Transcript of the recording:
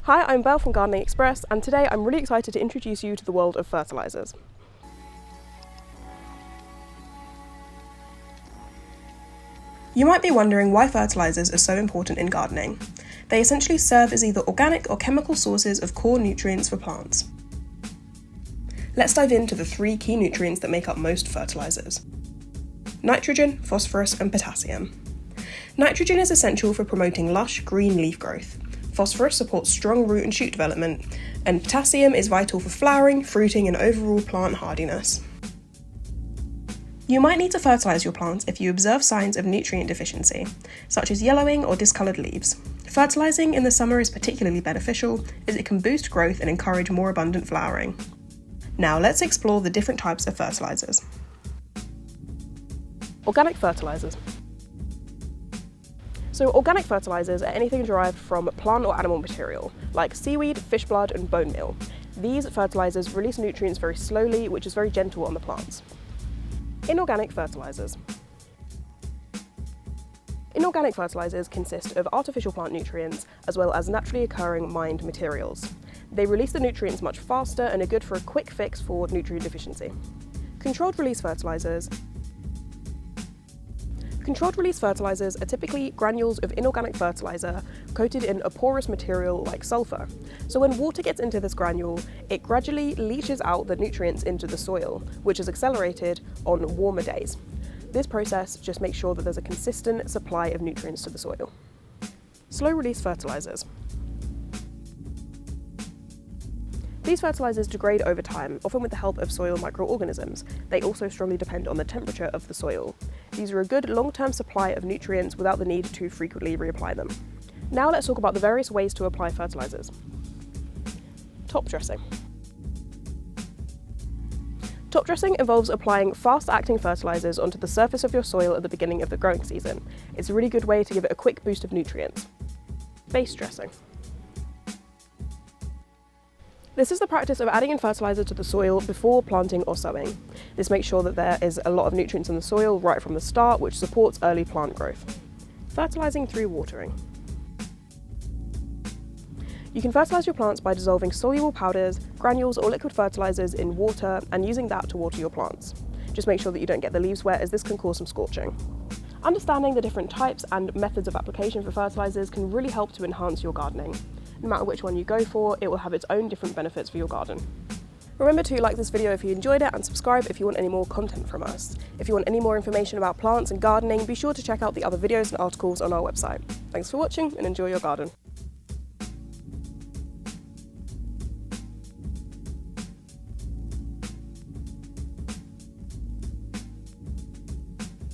Hi, I'm Belle from Gardening Express, and today I'm really excited to introduce you to the world of fertilisers. You might be wondering why fertilisers are so important in gardening. They essentially serve as either organic or chemical sources of core nutrients for plants. Let's dive into the 3 key nutrients that make up most fertilisers: nitrogen, phosphorus, and potassium. Nitrogen is essential for promoting lush, green leaf growth. Phosphorus supports strong root and shoot development, and potassium is vital for flowering, fruiting, and overall plant hardiness. You might need to fertilise your plants if you observe signs of nutrient deficiency, such as yellowing or discoloured leaves. Fertilising in the summer is particularly beneficial as it can boost growth and encourage more abundant flowering. Now let's explore the different types of fertilisers. Organic fertilisers. So organic fertilisers are anything derived from plant or animal material, like seaweed, fish blood, and bone meal. These fertilisers release nutrients very slowly, which is very gentle on the plants. Inorganic fertilisers. Inorganic fertilisers consist of artificial plant nutrients as well as naturally occurring mined materials. They release the nutrients much faster and are good for a quick fix for nutrient deficiency. Controlled release fertilisers. Controlled release fertilisers are typically granules of inorganic fertiliser coated in a porous material like sulphur. So when water gets into this granule, it gradually leaches out the nutrients into the soil, which is accelerated on warmer days. This process just makes sure that there's a consistent supply of nutrients to the soil. Slow release fertilisers. These fertilisers degrade over time, often with the help of soil microorganisms. They also strongly depend on the temperature of the soil. These are a good long-term supply of nutrients without the need to frequently reapply them. Now let's talk about the various ways to apply fertilisers. Top dressing. Top dressing involves applying fast-acting fertilisers onto the surface of your soil at the beginning of the growing season. It's a really good way to give it a quick boost of nutrients. Base dressing. This is the practice of adding in fertiliser to the soil before planting or sowing. This makes sure that there is a lot of nutrients in the soil right from the start, which supports early plant growth. Fertilising through watering. You can fertilise your plants by dissolving soluble powders, granules or liquid fertilisers in water and using that to water your plants. Just make sure that you don't get the leaves wet, as this can cause some scorching. Understanding the different types and methods of application for fertilisers can really help to enhance your gardening. No matter which one you go for, it will have its own different benefits for your garden. Remember to like this video if you enjoyed it and subscribe if you want any more content from us. If you want any more information about plants and gardening, be sure to check out the other videos and articles on our website. Thanks for watching and enjoy your garden.